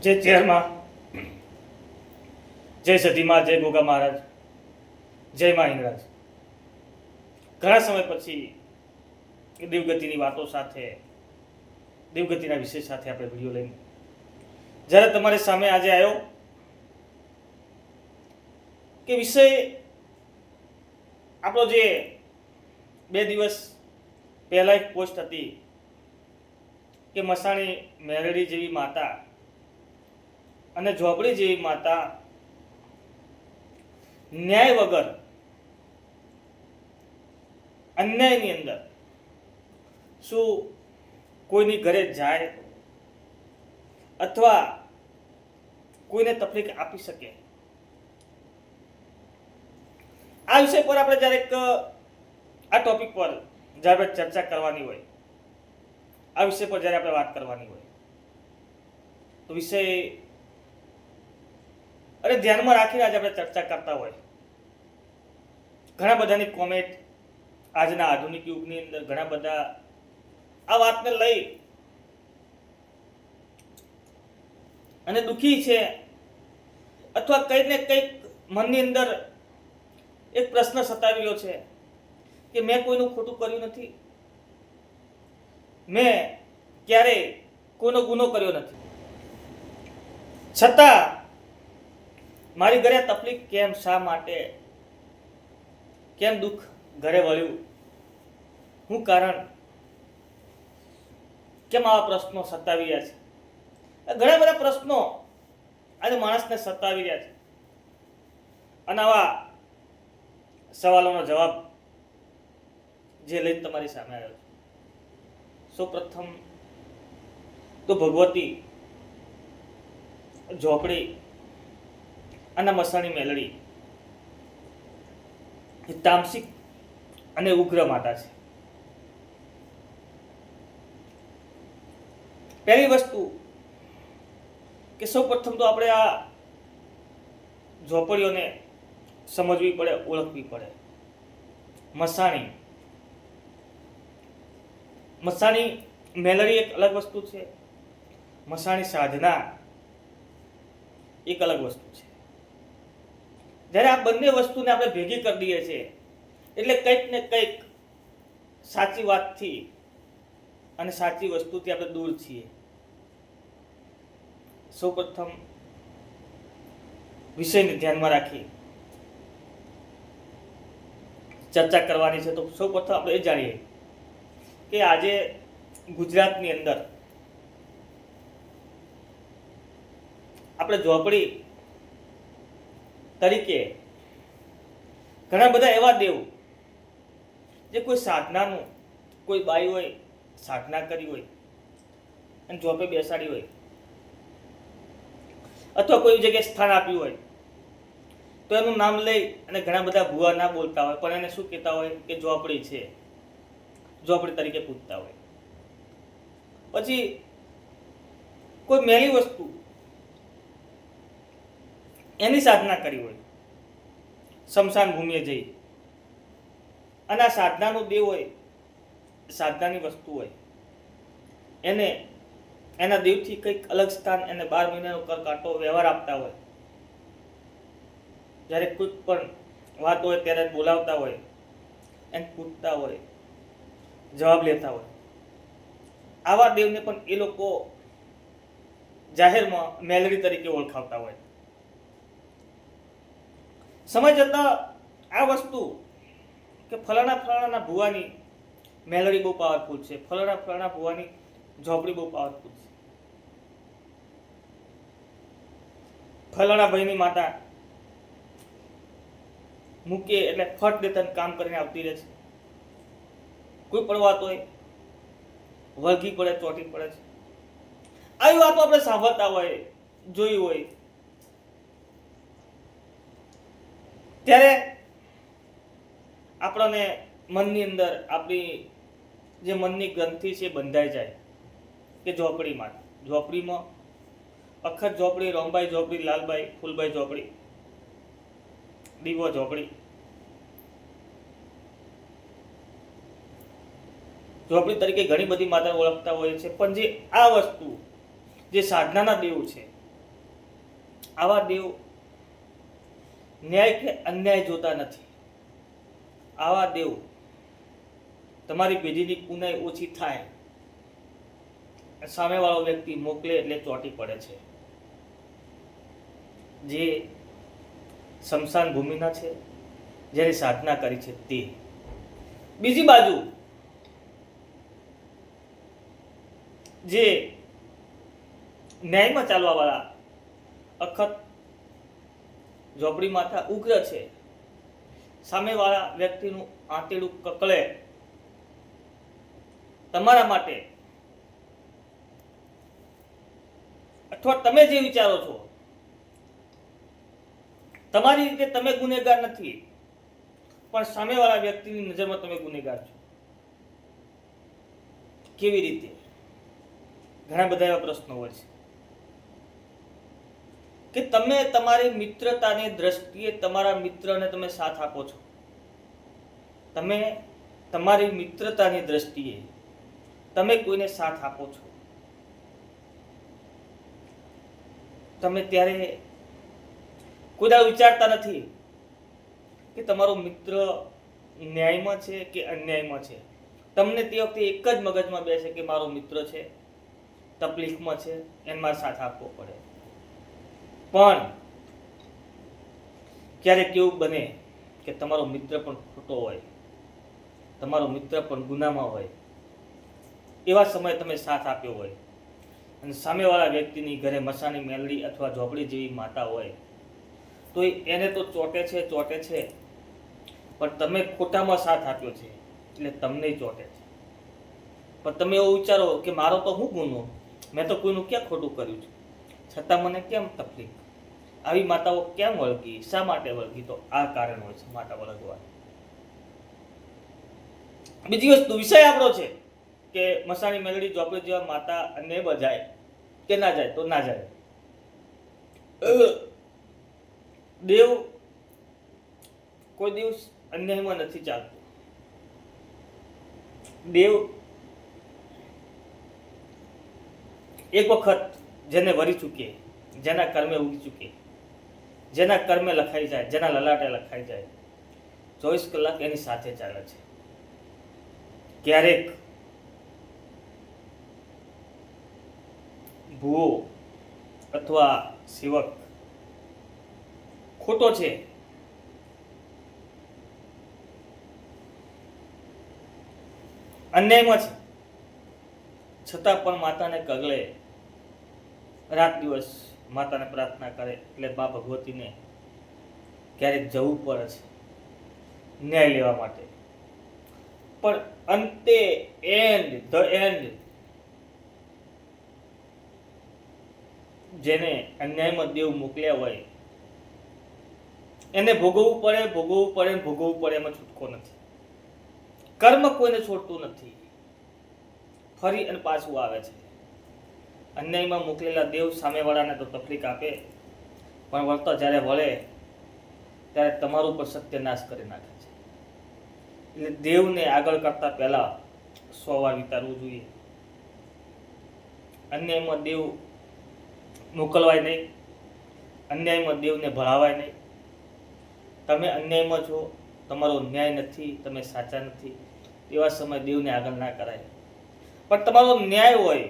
જય ચેરમાં, જય સતીમાં, જય ગોગા મહારાજ, જય મા હિંગરાજ. ઘણા સમય પછી દેવગતિની વાતો સાથે, દેવગતિના વિષય સાથે આપણે વિડીયો લઈને જ્યારે તમારી સામે આજે આવ્યો કે વિષય આપણો જે 2 દિવસ પહેલા એક પોસ્ટ હતી કે મસાણી મેરડી જેવી માતા અને ઝોપડી જેવી માતા ન્યાય વગર અન્યાયની અંદર શું કોઈની ઘરે જાય અથવા કોઈને તકલીફ આપી શકે? આ વિષય પર આપણે જ્યારે આ ટોપિક પર જ્યારે ચર્ચા કરવાની હોય, આ વિષય પર જ્યારે આપણે વાત કરવાની હોય તો વિષય ધ્યાનમાં રાખીને આજે આપણે ચર્ચા કરતા હોય. ઘણા બધાની કોમેન્ટ આજના આધુનિક યુગની અંદર ઘણા બધા આ વાતને લઈ અને દુઃખી છે અથવા કંઈક ને કંઈક મનની અંદર એક પ્રશ્ન સતાવી રહ્યો છે કે મેં કોઈનું ખોટું કર્યું નથી, મેં ક્યારેય કોઈનો ગુનો કર્યો નથી, છતાં મારી ઘરે તકલીફ કેમ, શા માટે, કેમ દુઃખ ઘરે વળ્યું, શું કારણ, કેમ આવા પ્રશ્નો સતાવી રહ્યા છે? ઘણા બધા પ્રશ્નો આજે માણસને સતાવી રહ્યા છે અને આવા સવાલોનો જવાબ જે લઈને તમારી સામે આવ્યો છે. સૌપ્રથમ તો ભગવતી ઝોપડી અને મસાણી મેલડી એ તામસિક અને ઉગ્ર માતા છે. પહેલી વસ્તુ કે સૌપ્રથમ તો આપણે આ ઝોપડીઓને સમજવી પડે, ઓળખવી પડે. મસાણી મેલડી એક અલગ વસ્તુ છે, મસાણી સાધના એક અલગ વસ્તુ છે. જ્યારે આ બંને વસ્તુને આપણે ભેગી કરી દઈએ છીએ એટલે કંઈક ને કંઈક સાચી વાતથી અને સાચી વસ્તુથી આપણે દૂર છીએ. સૌપ્રથમ વિષયને ધ્યાનમાં રાખી ચર્ચા કરવાની છે. તો સૌપ્રથમ આપણે એ જાણીએ કે આજે ગુજરાતની અંદર આપણે ઝોપડી તરીકે ઘણા બધા એવા દેવ જે કોઈ સાધનાનું, કોઈ બાઈ હોય સાધના કરી હોય અને ઝોપે બેસાડી હોય અથવા કોઈ જગ્યાએ સ્થાન આપ્યું હોય તો એનું નામ લઈ અને ઘણા બધા ભૂવા ના બોલતા હોય, પણ એને શું કહેતા હોય કે ઝોપડી છે, ઝોપડી તરીકે પૂછતા હોય. પછી કોઈ મેલી વસ્તુ એની સાધના કરી હોય, શમશાન ભૂમિએ જઈ અને આ સાધનાનો દેવ હોય, સાધનાની વસ્તુ હોય, એને એના દેવથી કંઈક અલગ સ્થાન, એને 12 મહિનાનો કરકાટો વ્યવહાર આપતા હોય. જ્યારે કોઈ પણ વાત હોય ત્યારે બોલાવતા હોય, એને પૂછતા હોય, જવાબ લેતા હોય. આવા દેવને પણ એ લોકો જાહેરમાં મેલડી તરીકે ઓળખાવતા હોય. સમય જતા આ વસ્તુ કે ફલાણા ભુવાની મેલડી બહુ પાવરફુલ છે, ફલાણા ભુવાની ઝોપડી બહુ પાવરફુલ છે, ફલાણા ભાઈની માતા મૂકીએ એટલે ફટ દેતા કામ કરીને આવતી રહે છે. કોઈ પણ વાત હોય વળગી પડે, ચોટી પડે છે. આવી વાતો આપણે સાંભળતા હોય, જોઈ હોય ત્યારે આપણને મનની અંદર આપણી જે મનની ગ્રંથિ છે બંધાઈ જાય કે ઝોપડીમાં અખત ઝોપડી, રોમભાઈ ઝોપડી, લાલભાઈ, ફૂલભાઈ ઝોપડી, દીવો ઝોપડી. ઝોપડી તરીકે ઘણી બધી માતા ઓળખતા હોય છે, પણ જે આ વસ્તુ જે સાધનાના દેવ છે આવા દેવ ન્યાય કે અન્યાય જોતા નથી. આવા દેવ તમારી પેઢીની પુનાઈ ઓછી થાય, સામેવાળો વ્યક્તિ મોકલે એટલે ચોંટી પડે છે. જે સ્મશાન ભૂમિના છે, જેની સાધના કરી છે તે. બીજી બાજુ જે ન્યાયમાં ચાલવા વાળા અખત ઝોપડી માથા ઉગ્ર છે, સામેવાળા વ્યક્તિનું આંતરડું કકળે તમારા માટે, અથવા તમે જે વિચારો છો તમારી રીતે તમે ગુનેગાર નથી, પણ સામેવાળા વ્યક્તિની નજરમાં તમે ગુનેગાર છો. કેવી રીતે? ઘણા બધા એવા પ્રશ્નો હોય છે કે તમે તમારી મિત્રતાની દ્રષ્ટિએ તમારા મિત્રને તમે સાથ આપો છો. તમે તમારી મિત્રતાની દ્રષ્ટિએ તમે કોઈને સાથ આપો છો. તમે ત્યારે કોઈ વિચારતા નથી કે તમારો મિત્ર ન્યાયમાં છે કે અન્યાયમાં છે. તમને તે વખતે એક જ મગજમાં બેસે કે મારો મિત્ર છે, તકલીફમાં છે, એને મારે સાથ આપવો પડે. પણ ક્યારેક એવું બને કે તમારો મિત્ર પણ ખોટો હોય, તમારો મિત્ર પણ ગુનામાં હોય. એવા સમયે તમે સાથ આપ્યો હોય અને સામેવાળા વ્યક્તિની ઘરે મસાણી મેલડી અથવા ઝોપડી જેવી માતા હોય તો એને તો ચોટે છે, પણ તમે ખોટામાં સાથ આપ્યો છે એટલે તમને ચોટે છે. પણ તમે એવું વિચારો કે મારો તો શું ગુનો, મેં તો કોઈનું ક્યાં ખોટું કર્યું છે, છતાં મને કેમ તકલીફ? આવી માતાઓ કેમ વળગી? શા માટે વળગી? તો આ કારણ હોય છે માતા વળગવા. બીજી વસ્તુ, વિષય આપણો છે કે મસાણી મેલડી ઝોપડી જેવા માતા અને બજાય કે ના જાય તો ના જાય. દેવ કોઈ દિવસ અન્યાયમાં નથી ચાલતું. દેવ એક વખત જેને વરી ચૂકે, જેના કર્મે ઉગી ચૂકે, જેના કર્મે લખાઈ જાય, જેના લલાટે લખાઈ જાય, 24 કલાક એની સાથે ચાલે છે. ક્યારેક ભૂવો અથવા સેવક ખોટો છે, અન્યાયમાં છે, છતાં પણ માતાને કગલે રાત દિવસ માતાને પ્રાર્થના કરે એટલે મા ભગવતીને ક્યારેક જવું પડે છે ન્યાય લેવા માટે. પણ અંતે ધ એન્ડ જેને અન્યાયમાં દેવ મોકલ્યા હોય એને ભોગવવું પડે. એમાં છૂટકો નથી. કર્મ કોઈને છોડતું નથી, ફરી અને પાછું આવે છે. અન્યાયમાં મોકલેલા દેવ સામેવાળાને તો તકલીફ આપે, પણ વળતા જ્યારે વળે ત્યારે તમારું પણ સત્યનાશ કરી નાખે છે. એટલે દેવને આગળ કરતા પહેલા 100 વાર વિચારવું જોઈએ. અન્યાયમાં દેવ મોકલવાય નહીં, અન્યાયમાં દેવને ભળાવાય નહીં. તમે અન્યાયમાં છો, તમારો ન્યાય નથી, તમે સાચા નથી, એવા સમય દેવને આગળ ના કરાય. પણ તમારો ન્યાય હોય,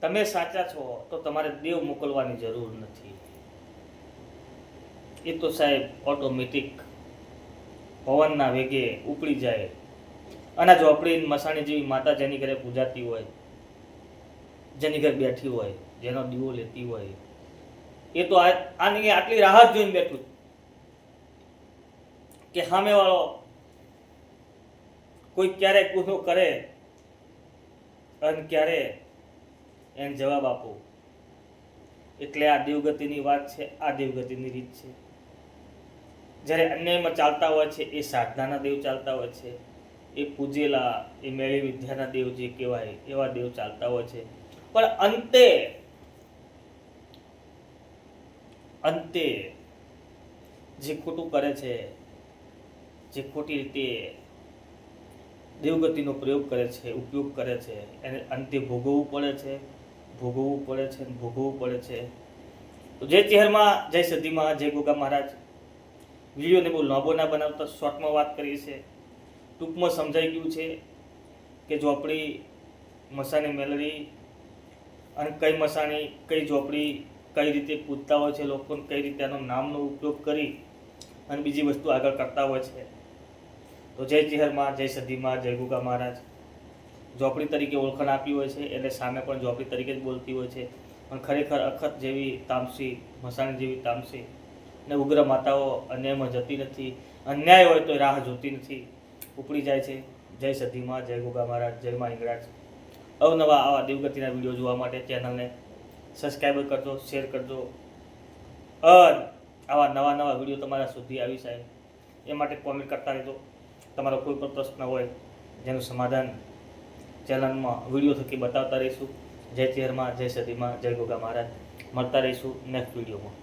તમે સાચા છો, તો તમારે દેવ મોકલવાની જરૂર નથી. એ તો સાહેબ ઓટોમેટિક પવનના વેગે ઉપડી જાય. અને ઝોપડી મસાણી જેવી માતા જેની ઘરે પૂજાતી હોય, જેની ઘરે બેઠી હોય, જેનો દીવો લેતી હોય, એ તો આની આટલી રાહત જોઈને બેઠું કે સામેવાળો કોઈ ક્યારે ગુનો કરે અને ક્યારે એને જવાબ આપો. એટલે આ દેવગતિની વાત છે, આ દેવગતિની રીત છે. જ્યારે અન્યાયમાં ચાલતા હોય છે એ સાધનાના દેવ ચાલતા હોય છે, એ પૂજેલા, એ મેળી વિદ્યાના દેવ જે કહેવાય એવા દેવ ચાલતા હોય છે. પણ અંતે જે ખોટું કરે છે, જે ખોટી રીતે દેવગતિનો પ્રયોગ કરે છે, ઉપયોગ કરે છે, એને અંતે ભોગવવું પડે છે. તો જય ચેહરમાં, જય સદીમાં, જય ગોગા મહારાજ. વિડીયોને બહુ લાંબો ના બનાવતા શોર્ટમાં વાત કરીએ છીએ. ટૂંકમાં સમજાઈ ગયું છે કે ઝોપડી, મસાણી મેલડી અને કઈ મસાણી, કઈ ઝોપડી, કઈ રીતે પૂજતા હોય છે લોકોને, કઈ રીતે આનો નામનો ઉપયોગ કરી અને બીજી વસ્તુ આગળ કરતા હોય છે. તો જય ચેહરમાં, જય સદીમાં, જય ગોગા મહારાજ. ઝોપડી તરીકે ઓળખાણ આપી હોય છે એટલે સામે પણ ઝોપડી તરીકે જ બોલતી હોય છે, પણ ખરેખર અખત જેવી તામસી, મસાણી જેવી તામસી ને ઉગ્ર માતાઓ અન્યાયમાં જતી નથી, અન્યાય હોય તો રાહ જોતી નથી, ઉપડી જાય છે. જય સદીમાં, જય ગોગા મહારાજ, જય મા હિંગળાજ. અવનવા આવા દેવગતિના વિડીયો જોવા માટે ચેનલને સબસ્ક્રાઈબ કરજો, શેર કરજો. આવા નવા વિડીયો તમારા સુધી આવી જાય એ માટે કોમેન્ટ કરતા રહેજો. તમારો કોઈ પણ પ્રશ્ન હોય જેનું સમાધાન ચેનલમાં વિડીયો થકી બતાવતા રહીશું. જય ચેહરમાં, જય સદીમાં, જય ગોગા મહારાજ. મળતા રહીશું નેક્સ્ટ વિડીયોમાં.